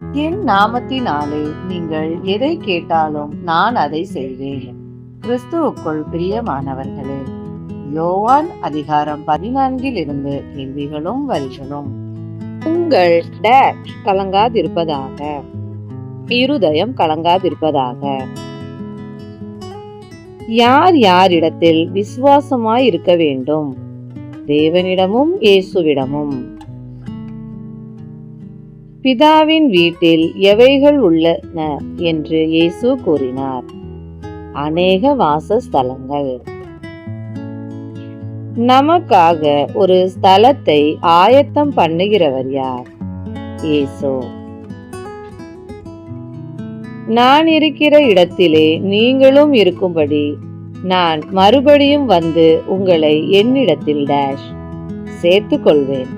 என் நாமத்தினாலே நீங்கள் எதை கேட்டாலும் நான் அதை செய்வேன். கிறிஸ்துவுக்குள் பிரியமானவர்களே, யோவான் அதிகாரம் 14 கேள்விகளும் வரிகளும். உங்கள் டேஷ் கலங்காதிருப்பதாக, இருதயம் கலங்காதிருப்பதாக. யார் யாரிடத்தில் விசுவாசமாய் இருக்க வேண்டும்? தேவனிடமும் இயேசுவிடமும். பிதாவின் வீட்டில் எவைகள் உள்ளன என்று இயேசு கூறினார்? அநேக வாசஸ்தலங்கள். நமக்காக ஒரு ஸ்தலத்தை ஆயத்தம் பண்ணுகிறவர் யார்? இயேசு. நான் இருக்கிற இடத்திலே நீங்களும் இருக்கும்படி நான் மறுபடியும் வந்து உங்களை என்னிடத்தில் டேஷ் சேர்த்துக் கொள்வேன்.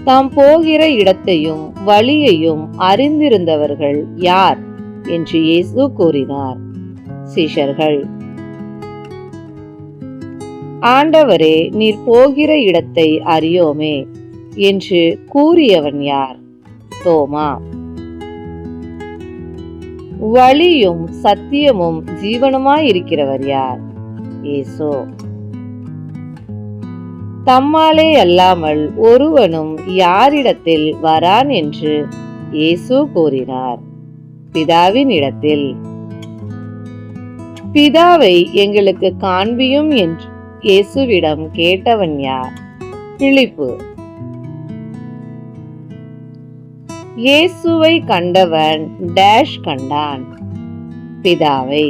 தாம் போகிற இடத்தையும் வழியையும் அறிந்திருந்தவர்கள் யார் என்று இயேசு கூறினார்? சீஷர்கள். ஆண்டவரே, நீர் போகிற இடத்தை அறியோமே என்று கூறியவன் யார்? தோமா. வழியும் சத்தியமும் ஜீவனுமாயிருக்கிறவர் யார்? இயேசு. தம்மாலே அல்லாமல் ஒருவனும் யாரிடத்தில் வரான் என்று இயேசு கூறினார்? பிதாவின் இடத்தில். பிதாவை எங்களுக்கு காண்பியும் என்று இயேசுவிடம் கேட்டவன் யார்? பிலிப்பு. இயேசுவை கண்டவன் டேஷ் கண்டான்? பிதாவை.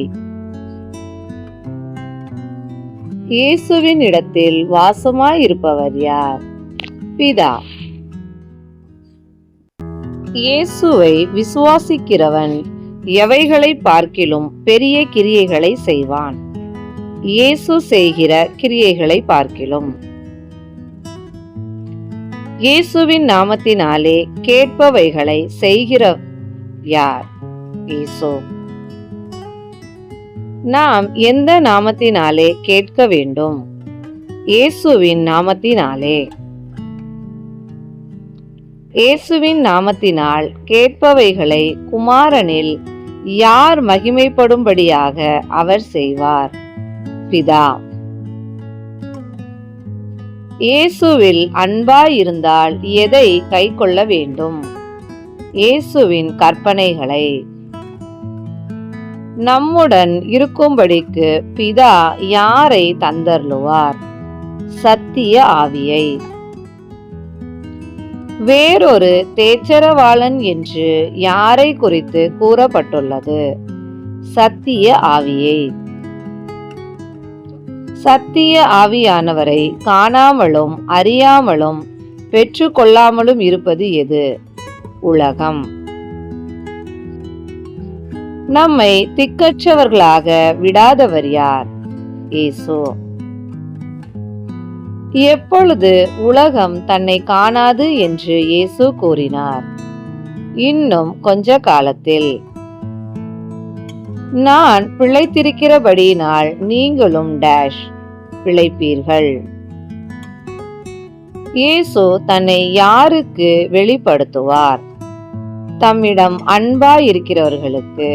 இயேசுவின் இடத்தில் வாசமாயிருப்பவர் யார்? பிதா. இயேசுவை விசுவாசிக்கிறவன் எவைகளை பார்க்கிலும் பெரிய கிரியைகளை செய்வான்? இயேசு செய்கிற கிரியைகளை பார்க்கிலும். இயேசுவின் நாமத்தினாலே கேட்பவைகளை செய்கிற யார்? இயேசு. நாம் எந்த நாமத்தினாலே கேட்க வேண்டும்? இயேசுவின் நாமத்தினாலே. இயேசுவின் நாமத்தினால் கேட்பவைகளை குமாரனில் யார் மகிமைப்படும்படியாக அவர் செய்வார்? பிதா. இயேசுவில் அன்பாயிருந்தால் எதை கைக்கொள்ள வேண்டும்? இயேசுவின் கற்பனைகளை. நம்முடன் இருக்கும்படிக்கு பிதா யாரை தந்தருளுவார்? சத்திய ஆவியை. வேறொரு தேச்சரவாளன் என்று யாரை குறித்து கூறப்பட்டுள்ளது? சத்திய ஆவியை. சத்திய ஆவியானவரை காணாமலும் அறியாமலும் பெற்றுக்கொள்ளாமலும் இருப்பது எது? உலகம். நம்மை திக்கற்றவர்களாக விடாதவர் யார்? இயேசு. எப்பொழுது உலகம் தன்னை காணாது என்று இயேசு கூறினார்? இன்னும் கொஞ்ச காலத்தில். நான் பிழைத்திருக்கிறபடியினால் நீங்களும் டேஷ் பிழைப்பீர்கள். இயேசு தன்னை யாருக்கு வெளிப்படுத்துவார்? தம்மிடம் அன்பாயிருக்கிறவர்களுக்கு.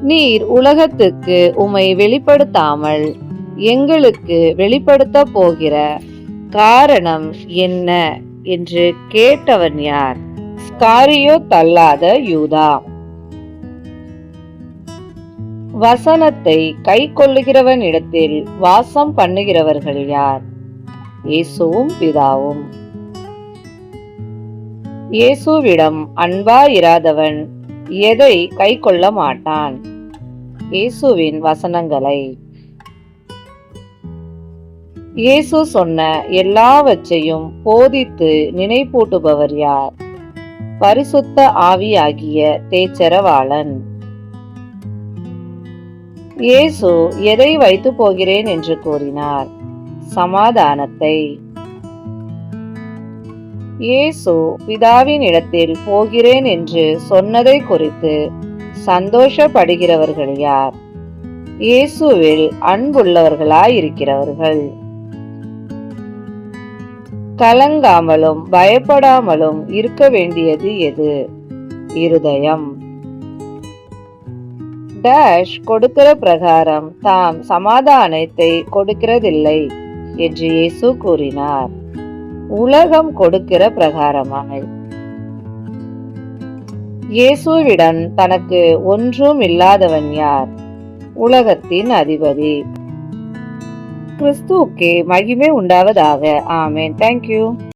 நீர் உலகத்துக்கு உம்மை வெளிப்படுத்தாமல் எங்களுக்கு வெளிப்படுத்த போகிற காரணம் என்ன என்று கேட்டவன் யார்? ஸ்காரியோத் அல்லாத யூதா. வசனத்தை கை கொள்ளுகிறவன் இடத்தில் வாசம் பண்ணுகிறவர்கள் யார்? இயேசுவும் பிதாவும். இயேசுவிடம் அன்பாயிராதவன் எதை கை கொள்ள மாட்டான்? இயேசுவின் வசனங்களை. இயேசு சொன்ன எல்லாவற்றையும் போதித்து நினைப்பூட்டுபவர் யார்? பரிசுத்த ஆவியாகிய தேச்சரவாளன். இயேசு எதை வைத்து போகிறேன் என்று கூறினார்? சமாதானத்தை. இயேசு பிதாவின் இடத்தில் போகிறேன் என்று சொன்னதை குறித்து சந்தோஷப்படுகிறவர்கள் யார்? இயேசுவில் அன்புள்ளவர்களாயிருக்கிறவர்கள். கலங்காமலும் பயப்படாமலும் இருக்க வேண்டியது எது? இருதயம். டேஷ் கொடுக்கிற பிரகாரம் தாம் சமாதானத்தை கொடுக்கிறதில்லை என்று இயேசு கூறினார். உலகம் கொடுக்கிற பிரகாரமாய். இயேசுவிடம் தனக்கு ஒன்றும் இல்லாதவன் யார்? உலகத்தின் அதிபதி. கிறிஸ்துவுக்கே மகிமை உண்டாவதாக. ஆமென். தேங்க்யூ.